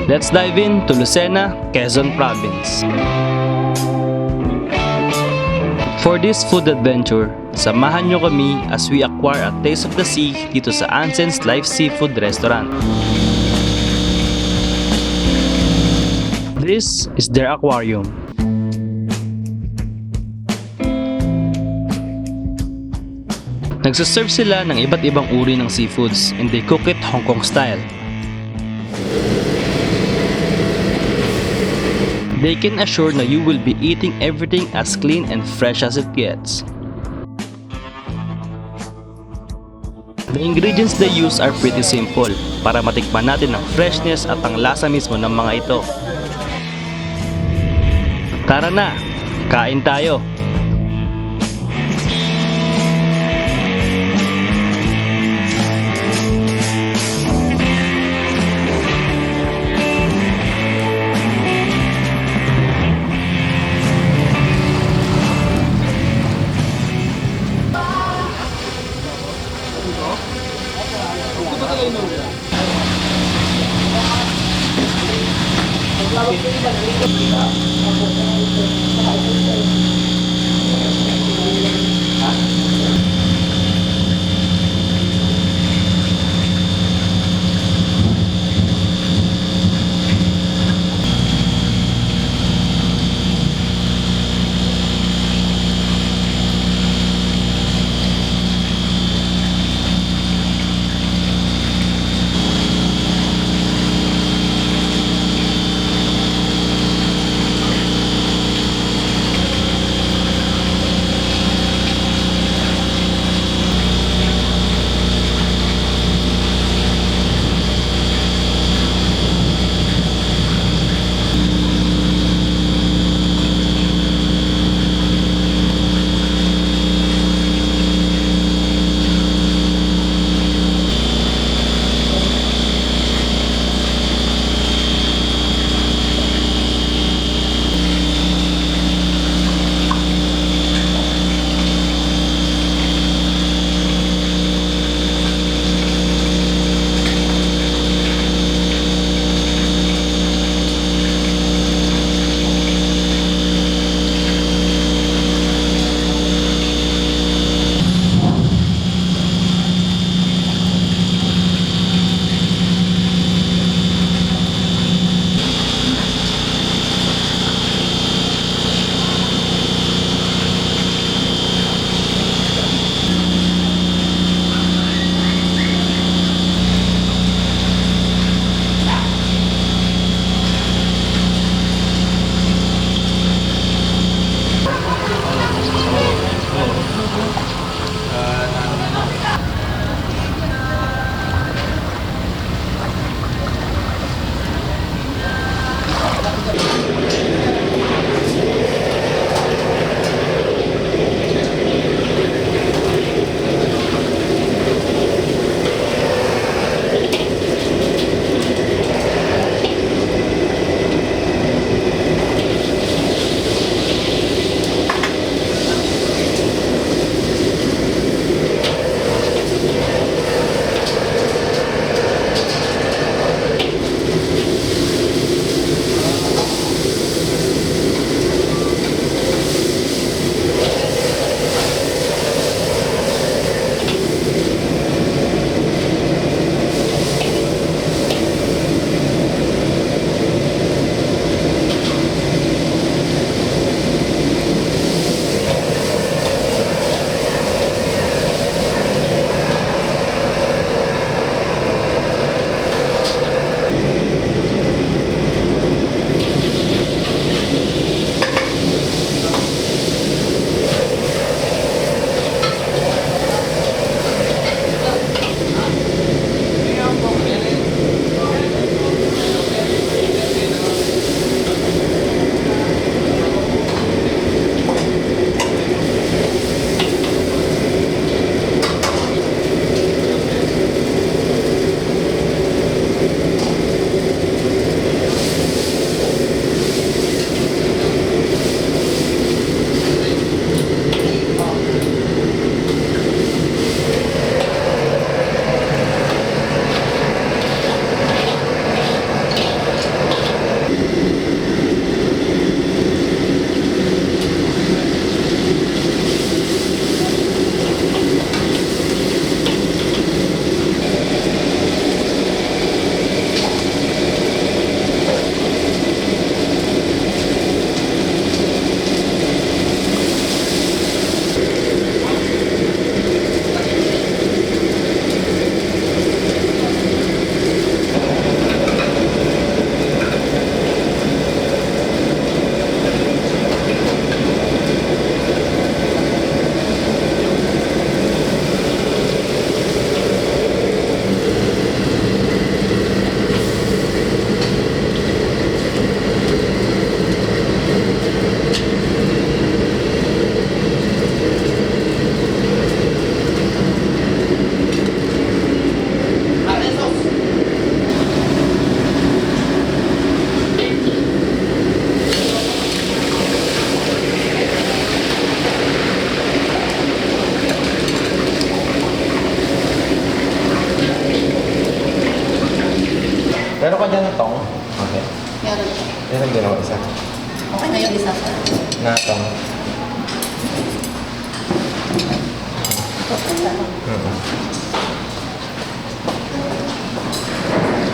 Let's dive in to Lucena, Quezon Province. For this food adventure, samahan nyo kami as we acquire a taste of the sea dito sa Ansen's Live Seafood Restaurant. This is their aquarium. Nagsaserve sila ng iba't ibang uri ng seafoods and they cook it Hong Kong style. They can assure na you will be eating everything as clean and fresh as it gets. The ingredients they use are pretty simple para matikman natin ang freshness at ang lasa mismo ng mga ito. Tara na, kain tayo!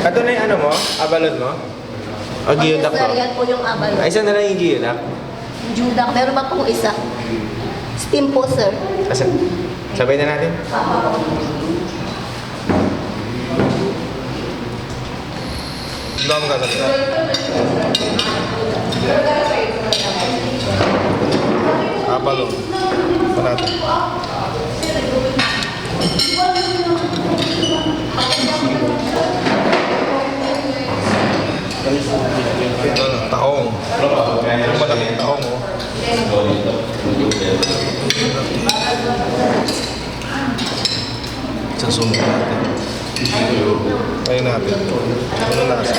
Ito na yung ano mo? Abalon mo? O giyudak Sir, mo? yan po yung abalon. Ay, isa na lang yung giyudak. Judak. Meron ba pong isa? Steam po, sir. Asa? Sabay na natin. Ito ang gagawin. Abalon. Ito natin. Ito, taong. Yung malaking taong, oh. Sa sunod natin. Ayun natin. Ano nasa?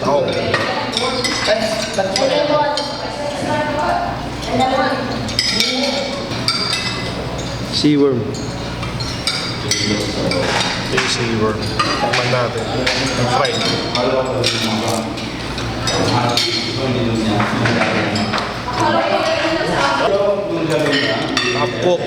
Taong. Seaworm. Ito yung seaworm. Takman natin. Yung fried. Nakapok.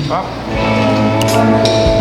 Up.